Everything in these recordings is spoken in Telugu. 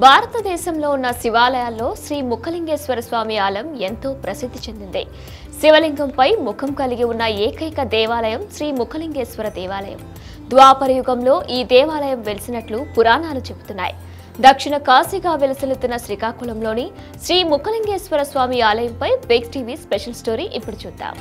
భారతదేశంలో ఉన్న శివాలయాల్లో శ్రీ ముఖలింగేశ్వర స్వామి ఆలయం ఎంతో ప్రసిద్ధి చెందింది. శివలింగంపై ముఖం కలిగి ఉన్న ఏకైక దేవాలయం శ్రీ ముఖలింగేశ్వర దేవాలయం. ద్వాపర యుగంలో ఈ దేవాలయం వెలిసినట్లు పురాణాలు చెబుతున్నాయి. దక్షిణ కాశీగా వెలసిల్లుతున్న శ్రీకాకుళంలోని శ్రీ ముఖలింగేశ్వర స్వామి ఆలయంపై బిగ్ టీవీ స్పెషల్ స్టోరీ ఇప్పుడు చూద్దాం.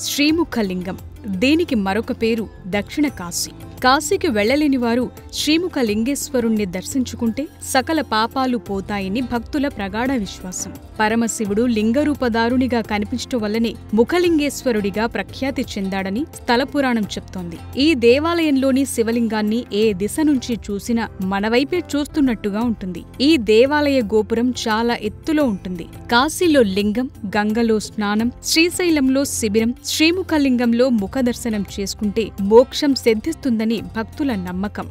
శ్రీముఖలింగం, దీనికి మరొక పేరు దక్షిణ కాశీ. కాశీకి వెళ్లలేని వారు శ్రీముఖలింగేశ్వరుణ్ణి దర్శించుకుంటే సకల పాపాలు పోతాయని భక్తుల ప్రగాఢ విశ్వాసం. పరమశివుడు లింగరూపదారునిగా కనిపించటం వల్లనే ముఖలింగేశ్వరుడిగా ప్రఖ్యాతి చెందాడని స్థలపురాణం చెప్తోంది. ఈ దేవాలయంలోని శివలింగాన్ని ఏ దిశ నుంచి చూసినా మనవైపే చూస్తున్నట్టుగా ఉంటుంది. ఈ దేవాలయ గోపురం చాలా ఎత్తులో ఉంటుంది. కాశీలో లింగం, గంగలో స్నానం, శ్రీశైలంలో శిబిరం, శ్రీముఖలింగంలో ముఖదర్శనం చేసుకుంటే మోక్షం సిద్ధిస్తుందని భక్తుల నమ్మకం.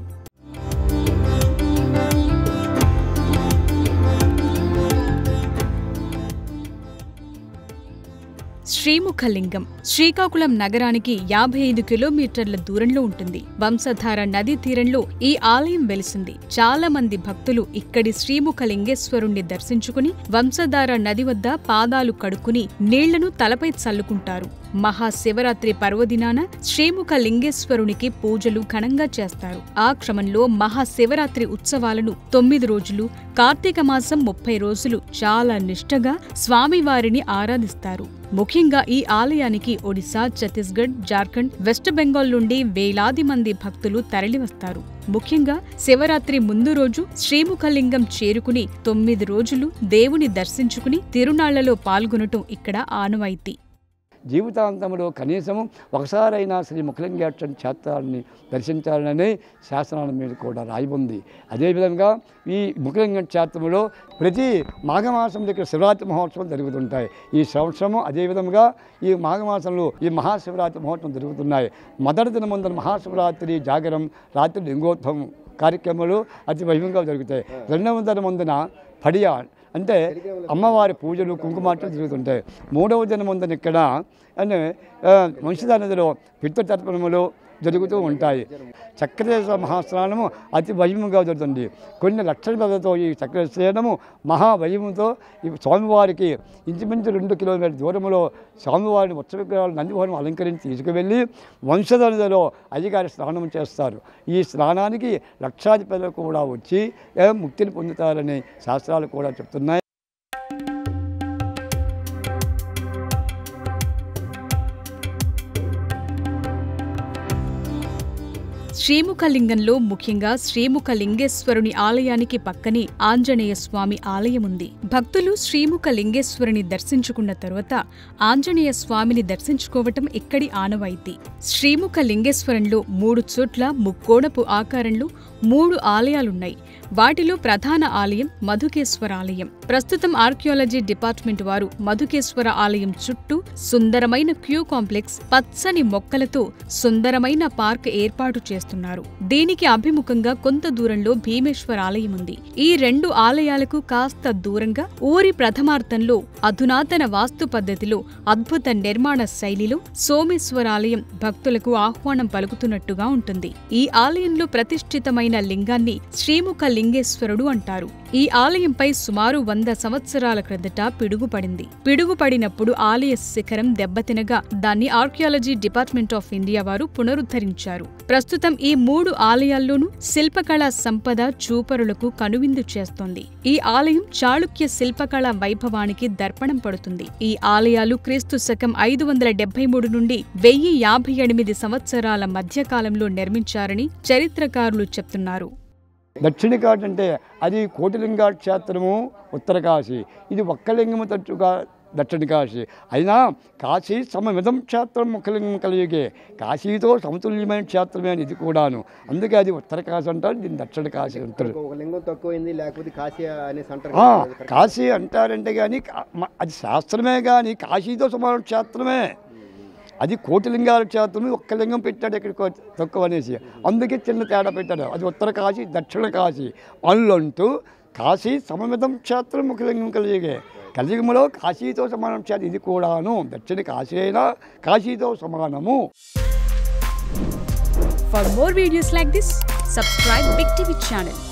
శ్రీముఖలింగం శ్రీకాకుళం నగరానికి 55 కిలోమీటర్ల దూరంలో ఉంటుంది. వంశధార నదీ తీరంలో ఈ ఆలయం వెలిసింది. చాలా మంది భక్తులు ఇక్కడి శ్రీముఖలింగేశ్వరుణ్ణి దర్శించుకుని వంశధార నది వద్ద పాదాలు కడుక్కుని నీళ్లను తలపై చల్లుకుంటారు. మహాశివరాత్రి పర్వదినాన శ్రీముఖలింగేశ్వరునికి పూజలు ఘనంగా చేస్తారు. ఆ క్రమంలో మహాశివరాత్రి ఉత్సవాలను 9 రోజులు, కార్తీక మాసం 30 రోజులు చాలా నిష్టగా స్వామివారిని ఆరాధిస్తారు. ముఖ్యంగా ఈ ఆలయానికి ఒడిశా, ఛత్తీస్గఢ్, జార్ఖండ్, వెస్ట్ బెంగాల్ నుండి వేలాది మంది భక్తులు తరలివస్తారు. ముఖ్యంగా శివరాత్రి ముందు రోజు శ్రీముఖలింగం చేరుకుని 9 రోజులు దేవుని దర్శించుకుని తిరునాళ్లలో పాల్గొనటం ఇక్కడ ఆనవాయితీ. జీవితాంతంలో కనీసం ఒకసారైనా శ్రీ ముఖలింగేశ్వర క్షేత్రాన్ని దర్శించాలనే శాసనాల మీద కూడా రాయబడింది. అదేవిధంగా ఈ ముఖలింగ క్షేత్రంలో ప్రతి మాఘమాసం దగ్గర శివరాత్రి మహోత్సవం జరుగుతుంటాయి. ఈ సంవత్సరము అదేవిధంగా ఈ మాఘమాసంలో ఈ మహాశివరాత్రి మహోత్సవం జరుగుతున్నాయి. మొదటి దిన ముందర మహాశివరాత్రి జాగరం, రాత్రి లింగోద్భవం కార్యక్రమాలు అతి వైభవంగా జరుగుతాయి. రెండవ దిన ముందున పడియా అంటే అమ్మవారి పూజలు, కుంకుమార్చనలు జరుగుతుంటాయి. మూడవ దినముందని ఇక్కడ అంటే వంశధార నదిలో పితృతర్పణములు జరుగుతూ ఉంటాయి. చక్రేశ్వర మహాస్నానము అతి వైభవంగా జరుగుతుంది. కొన్ని లక్షల మందితో ఈ చక్రేశ్వరము మహావైభవంతో ఈ స్వామివారికి ఇంచుమించు 2 కిలోమీటర్ల దూరంలో స్వామివారిని ఉత్సవిగ్రహాలు నందిభవనం అలంకరించి తీసుకువెళ్ళి వంశధార నదిలో అయ్యగారి స్నానం చేస్తారు. ఈ స్నానానికి లక్షాది ప్రజలు కూడా వచ్చి ముక్తిని పొందుతారని శాస్త్రాలు కూడా చెప్తున్నాయి. శ్రీముఖలింగంలో ముఖ్యంగా శ్రీముఖలింగేశ్వరుని ఆలయానికి పక్కనే ఆంజనేయ స్వామి ఆలయం ఉంది. భక్తులు శ్రీముఖలింగేశ్వరుని దర్శించుకున్న తరువాత ఆంజనేయ స్వామిని దర్శించుకోవటం ఇక్కడి ఆనవాయితీ. శ్రీముఖలింగేశ్వరంలో 3 చోట్ల ముక్కోణపు ఆకారంలో 3 ఆలయాలున్నాయి. వాటిలో ప్రధాన ఆలయం మధుకేశ్వర ఆలయం. ప్రస్తుతం ఆర్కియాలజీ డిపార్ట్మెంట్ వారు మధుకేశ్వర ఆలయం చుట్టూ సుందరమైన క్యూ కాంప్లెక్స్, పచ్చని మొక్కలతో సుందరమైన పార్క్ ఏర్పాటు చేస్తున్నారు. దీనికి అభిముఖంగా కొంత దూరంలో భీమేశ్వర ఆలయం ఉంది. ఈ 2 ఆలయాలకు కాస్త దూరంగా ఊరి ప్రథమార్థంలో అధునాతన వాస్తు పద్ధతిలో అద్భుత నిర్మాణ శైలిలో సోమేశ్వరాలయం భక్తులకు ఆహ్వానం పలుకుతున్నట్టుగా ఉంటుంది. ఈ ఆలయంలో ప్రతిష్ఠితమైన లింగాన్ని శ్రీముఖలింగేశ్వరుడు అంటారు. ఈ ఆలయంపై సుమారు 100 సంవత్సరాల క్రిందట పిడుగుపడింది. పిడుగుపడినప్పుడు ఆలయ శిఖరం దెబ్బతినగా దాన్ని ఆర్కియాలజీ డిపార్ట్మెంట్ ఆఫ్ ఇండియా వారు పునరుద్ధరించారు. ప్రస్తుతం ఈ 3 ఆలయాల్లోనూ శిల్పకళా సంపద చూపరులకు కనువిందు చేస్తోంది. ఈ ఆలయం చాళుక్య శిల్పకళా వైభవానికి దర్పణం పడుతుంది. ఈ ఆలయాలు క్రీస్తు శకం 573 నుండి 1058 సంవత్సరాల మధ్యకాలంలో నిర్మించారని చరిత్రకారులు చెప్తున్నారు. దక్షిణ కాశీ అంటే అది కోటిలింగ క్షేత్రము ఉత్తర కాశీ, ఇది ఒక్క లింగము తట్టుగా దక్షిణ కాశీ. అయినా కాశీ సమమిదం క్షేత్రం ముఖలింగం కలిగే, కాశీతో సమతుల్యమైన క్షేత్రమే అని ఇది కూడాను. అందుకే అది ఉత్తర కాశీ అంటారు, దీన్ని దక్షిణ కాశీ అంటారు. కాశీ అంటారంటే కానీ అది శాస్త్రమే కానీ కాశీతో సమాన క్షేత్రమే. అది కోటిలింగాల క్షేత్రం, ఒక్క లింగం పెట్టాడు ఇక్కడ తక్కువ అనేసి, అందుకే చిన్న తేడా పెట్టాడు. అది ఉత్తర కాశీ, దక్షిణ కాశీ అల్లంటూ కాశీ సమమిదం క్షేత్రం ముఖలింగం కలిగే. కలియుగంలో కాశీతో సమానం క్షేత్రం ఇది కూడాను. దక్షిణ కాశీ అయినా కాశీతో సమానము. For more videos like this, subscribe Big TV channel.